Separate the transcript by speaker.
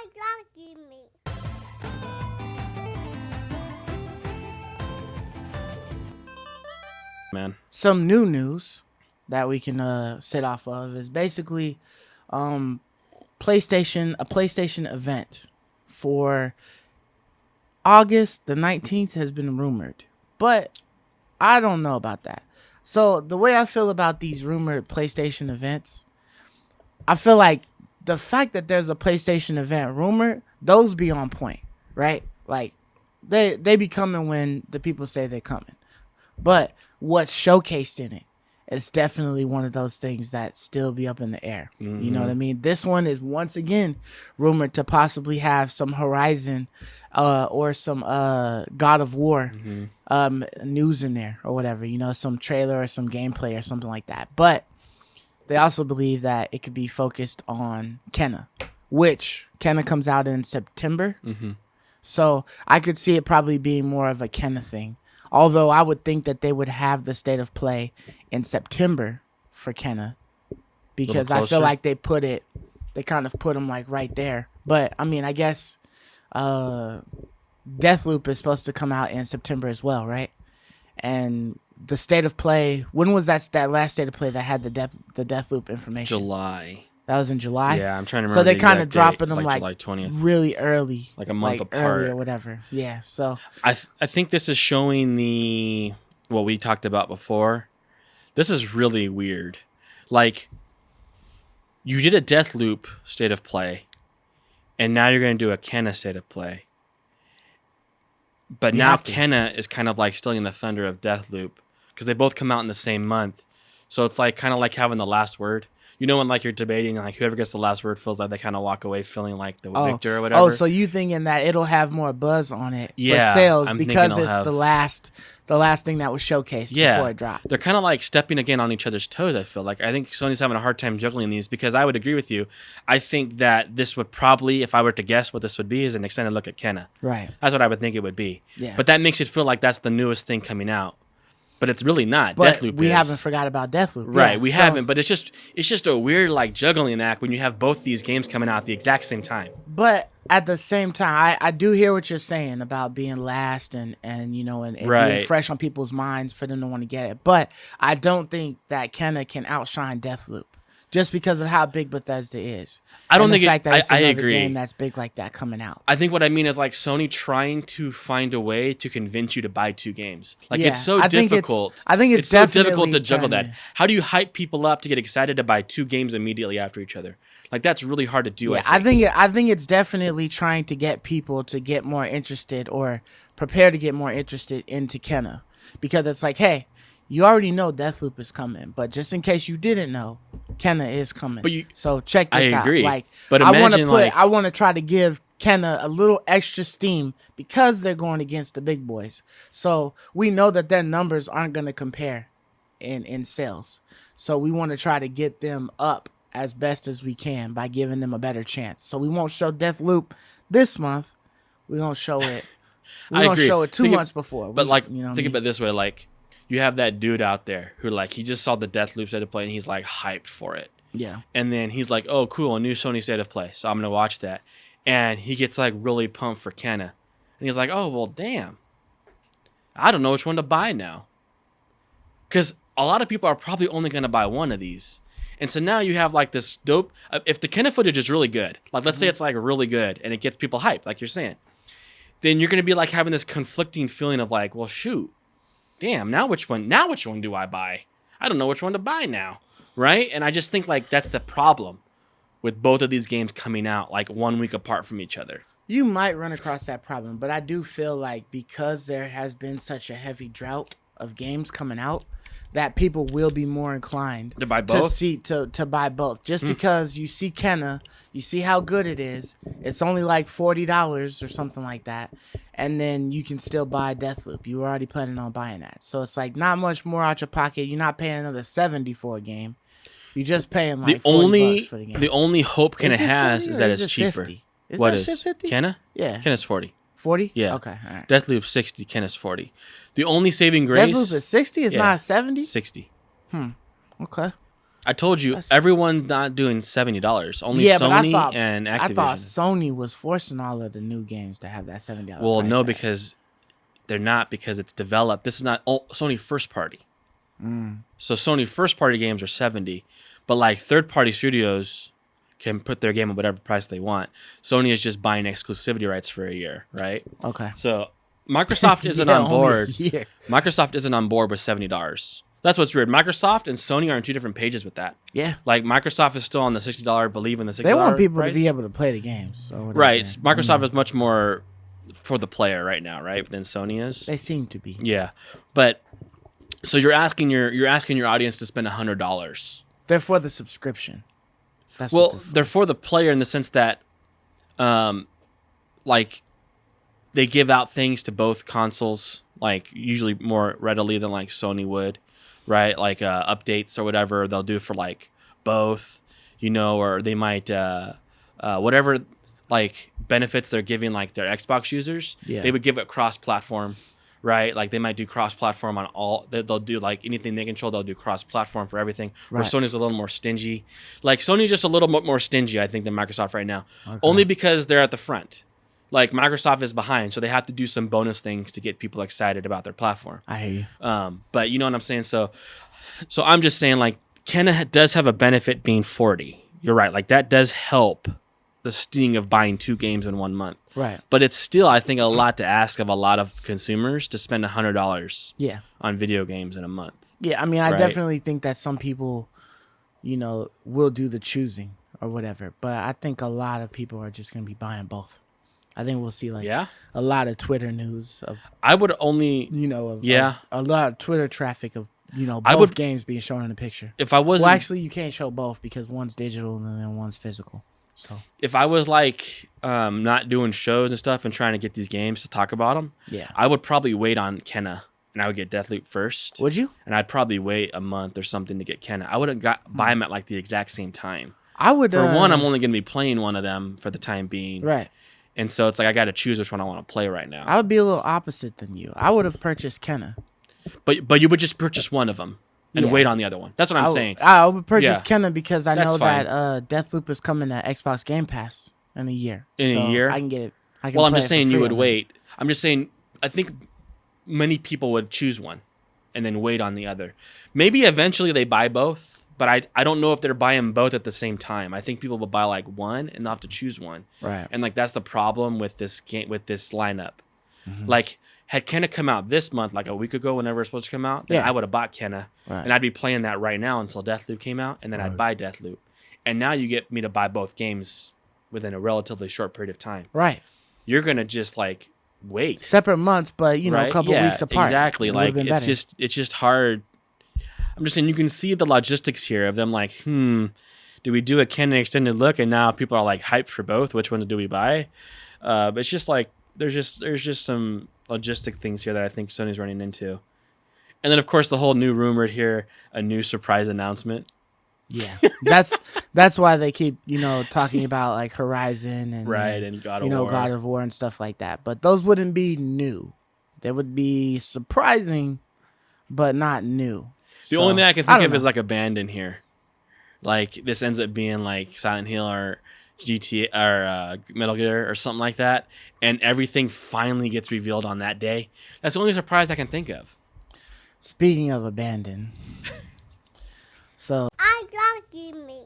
Speaker 1: talking me?
Speaker 2: Man,
Speaker 3: some new news that we can sit off of is basically PlayStation event for August the 19th has been rumored, but I don't know about that. So the way I feel about these rumored PlayStation events, I feel like the fact that there's a PlayStation event rumored, those be on point, right? Like they be coming when the people say they're coming. But what's showcased in it is definitely one of those things that still be up in the air.
Speaker 2: Mm-hmm.
Speaker 3: You know what I mean? This one is once again rumored to possibly have some Horizon or some God of War news in there or whatever. You know, some trailer or some gameplay or something like that. But they also believe that it could be focused on Kenna, which Kenna comes out in September.
Speaker 2: Mm-hmm.
Speaker 3: So I could see it probably being more of a Kenna thing. Although I would think that they would have the state of play in September for Kenna, because I feel like they kind of put them like right there. But I mean, I guess Deathloop is supposed to come out in September as well, right? And the state of play, when was that last state of play that had the Deathloop information?
Speaker 2: July.
Speaker 3: That was in July?
Speaker 2: Yeah, I'm trying to remember.
Speaker 3: So they
Speaker 2: the
Speaker 3: kind of
Speaker 2: exact
Speaker 3: dropping
Speaker 2: date.
Speaker 3: them
Speaker 2: Like
Speaker 3: like
Speaker 2: July 20th.
Speaker 3: really early.
Speaker 2: Like a month apart.
Speaker 3: Early or whatever. Yeah, so.
Speaker 2: I think this is showing what we talked about before. This is really weird. Like, you did a Deathloop state of play, and now you're going to do a Kenna state of play. But now Kenna is kind of like stealing the thunder of Deathloop, because they both come out in the same month. So it's like kind of like having the last word. You know when like you're debating, like whoever gets the last word feels like they kind of walk away feeling like the victor or whatever.
Speaker 3: Oh, so you thinking that it'll have more buzz on it for
Speaker 2: Yeah,
Speaker 3: sales
Speaker 2: I'm
Speaker 3: because
Speaker 2: thinking
Speaker 3: it's
Speaker 2: it'll
Speaker 3: the last thing that was showcased before it dropped.
Speaker 2: They're kind of like stepping again on each other's toes, I feel like. I think Sony's having a hard time juggling these, because I would agree with you. I think that this would probably, if I were to guess what this would be, is an extended look at Kenna.
Speaker 3: Right.
Speaker 2: That's what I would think it would be.
Speaker 3: Yeah.
Speaker 2: But that makes it feel like that's the newest thing coming out. But it's really not.
Speaker 3: But
Speaker 2: Deathloop
Speaker 3: we
Speaker 2: is.
Speaker 3: haven't forgot about Deathloop.
Speaker 2: Right,
Speaker 3: Yeah,
Speaker 2: we haven't, but it's just a weird like juggling act when you have both these games coming out at the exact same time.
Speaker 3: But at the same time, I do hear what you're saying about being last and you know and
Speaker 2: Right.
Speaker 3: being fresh on people's minds for them to want to get it. But I don't think that Kenna can outshine Deathloop just because of how big Bethesda is.
Speaker 2: I don't
Speaker 3: and
Speaker 2: think
Speaker 3: the fact that it's
Speaker 2: I
Speaker 3: another
Speaker 2: agree.
Speaker 3: game that's big like that coming out.
Speaker 2: I think what I mean is like Sony trying to find a way to convince you to buy two games. Like
Speaker 3: Yeah,
Speaker 2: it's so
Speaker 3: I think
Speaker 2: difficult.
Speaker 3: I think it's
Speaker 2: so difficult
Speaker 3: definitely
Speaker 2: to juggle
Speaker 3: trying
Speaker 2: that.
Speaker 3: to-
Speaker 2: How do you hype people up to get excited to buy two games immediately after each other? Like that's really hard to do.
Speaker 3: Yeah,
Speaker 2: I think.
Speaker 3: I think it's definitely trying to get people to get more interested or prepare to get more interested into Kenna, because it's like, hey, you already know Deathloop is coming, but just in case you didn't know, Kenna is coming. So check this out.
Speaker 2: I agree.
Speaker 3: Like,
Speaker 2: But
Speaker 3: I want to
Speaker 2: imagine,
Speaker 3: I want to try to give Kenna a little extra steam because they're going against the big boys. So we know that their numbers aren't going to compare in sales. So we want to try to get them up as best as we can by giving them a better chance. So we won't show Deathloop this month. We're going to show it. We're going to show it 2 months before.
Speaker 2: But like,
Speaker 3: you know
Speaker 2: think about it this way, like you have that dude out there who like he just saw the Deathloop state of play and he's like hyped for it.
Speaker 3: Yeah.
Speaker 2: And then he's like, oh, cool, a new Sony state of play. So I'm going to watch that. And he gets like really pumped for Kenna. And he's like, oh, well, damn. I don't know which one to buy now. Because a lot of people are probably only going to buy one of these. And so now you have like this dope. If the Kenna footage is really good, like let's say it's like really good and it gets people hyped, like you're saying, then you're going to be like having this conflicting feeling of like, well, shoot, damn, now which one do I buy? I don't know which one to buy now. Right? And I just think like that's the problem with both of these games coming out like 1 week apart from each other.
Speaker 3: You might run across that problem, but I do feel like because there has been such a heavy drought of games coming out, that people will be more inclined
Speaker 2: to buy both.
Speaker 3: To buy both, just because you see Kenna, you see how good it is. It's only like $40 or something like that, and then you can still buy Deathloop. You were already planning on buying that, so it's like not much more out your pocket. You're not paying another $70 for a game. You're just paying like $40 for the game.
Speaker 2: The only hope Kenna
Speaker 3: Is it
Speaker 2: has
Speaker 3: 40
Speaker 2: is
Speaker 3: or
Speaker 2: that
Speaker 3: is
Speaker 2: it's
Speaker 3: it
Speaker 2: cheaper.
Speaker 3: 50? Is
Speaker 2: What
Speaker 3: that
Speaker 2: is
Speaker 3: shit 50?
Speaker 2: Kenna?
Speaker 3: Yeah.
Speaker 2: Kenna's 40.
Speaker 3: 40?
Speaker 2: Yeah.
Speaker 3: Okay. All right.
Speaker 2: Deathloop 60, Kenna's 40. The only saving grace.
Speaker 3: Deathloop is 60. It's not 70.
Speaker 2: 60.
Speaker 3: Okay.
Speaker 2: I told you, everyone's not doing $70. Only Sony and Activision.
Speaker 3: I thought Sony was forcing all of the new games to have that $70.
Speaker 2: Well, no, because they're not, because it's developed. This is not Sony first party. So Sony first party games are $70, but like third party studios can put their game at whatever price they want. Sony is just buying exclusivity rights for a year, right?
Speaker 3: Okay.
Speaker 2: So Microsoft isn't on board. Microsoft isn't on board with $70. That's what's weird. Microsoft and Sony are on two different pages with that.
Speaker 3: Yeah.
Speaker 2: Like Microsoft is still on the $60, believe in the $60
Speaker 3: They want people
Speaker 2: price.
Speaker 3: to be able to play the games. Or
Speaker 2: right. Microsoft is much more for the player right now, right? Than Sony is.
Speaker 3: They seem to be.
Speaker 2: Yeah. But so you're asking your audience to spend $100.
Speaker 3: They're for the subscription. That's
Speaker 2: they're for the player in the sense that like they give out things to both consoles, like usually more readily than like Sony would, right? Like updates or whatever they'll do for like both, or they might whatever like benefits they're giving like their Xbox users, they would give it cross-platform, right? Like they might do cross-platform on all. They'll do like anything they control. They'll do cross-platform for everything. Where Sony's a little more stingy. Like Sony's just a little bit more stingy, I think, than Microsoft right now. Okay. Only because they're at the front. Like Microsoft is behind, so they have to do some bonus things to get people excited about their platform.
Speaker 3: I hear
Speaker 2: you. But you know what I'm saying. So I'm just saying, like, Kenna does have a benefit being 40. You're right. Like that does help the sting of buying 2 games in 1 month.
Speaker 3: Right.
Speaker 2: But it's still, I think, a lot to ask of a lot of consumers to spend $100 on video games in a month.
Speaker 3: Yeah, I mean, I definitely think that some people, will do the choosing or whatever. But I think a lot of people are just going to be buying both. I think we'll see a lot of Twitter news of.
Speaker 2: I would only,
Speaker 3: a lot of Twitter traffic of both games being shown in the picture.
Speaker 2: If I wasn't,
Speaker 3: well, actually, you can't show both because one's digital and then one's physical. So
Speaker 2: if I was like not doing shows and stuff and trying to get these games to talk about them, I would probably wait on Kenna and I would get Deathloop first.
Speaker 3: Would you?
Speaker 2: And I'd probably wait a month or something to get Kenna. I wouldn't buy them at like the exact same time.
Speaker 3: I would.
Speaker 2: For one, I'm only going to be playing one of them for the time being.
Speaker 3: Right.
Speaker 2: And so it's like I got to choose which one I want to play right now.
Speaker 3: I would be a little opposite than you. I would have purchased Kenna.
Speaker 2: But you would just purchase one of them and wait on the other one. That's what I'm saying.
Speaker 3: I would purchase Kenna because I know that Deathloop is coming to Xbox Game Pass in a year.
Speaker 2: In a year?
Speaker 3: I can get it.
Speaker 2: I'm just saying you would wait. I'm just saying I think many people would choose one and then wait on the other. Maybe eventually they buy both. But I don't know if they're buying both at the same time. I think people will buy like one and they'll have to choose one.
Speaker 3: Right.
Speaker 2: And like that's the problem with this game, with this lineup. Mm-hmm. Like had Kenna come out this month, like a week ago, whenever it's supposed to come out, then I would have bought Kenna. Right. And I'd be playing that right now until Deathloop came out, and then I'd buy Deathloop. And now you get me to buy both games within a relatively short period of time.
Speaker 3: Right.
Speaker 2: You're gonna just like wait.
Speaker 3: Separate months, but a couple weeks apart.
Speaker 2: Exactly. Like it's just hard. I'm just saying you can see the logistics here of them like, do we do a Kenna extended look? And now people are like hyped for both. Which ones do we buy? But it's just like there's just some logistic things here that I think Sony's running into. And then of course the whole new rumored here, a new surprise announcement.
Speaker 3: Yeah, that's why they keep talking about like Horizon and
Speaker 2: and God of War.
Speaker 3: God of War and stuff like that. But those wouldn't be new. They would be surprising, but not new.
Speaker 2: The only thing I can think of is like Abandon here. Like this ends up being like Silent Hill or GTA or Metal Gear or something like that, and everything finally gets revealed on that day. That's the only surprise I can think of.
Speaker 3: Speaking of Abandon, so
Speaker 1: I love you, me.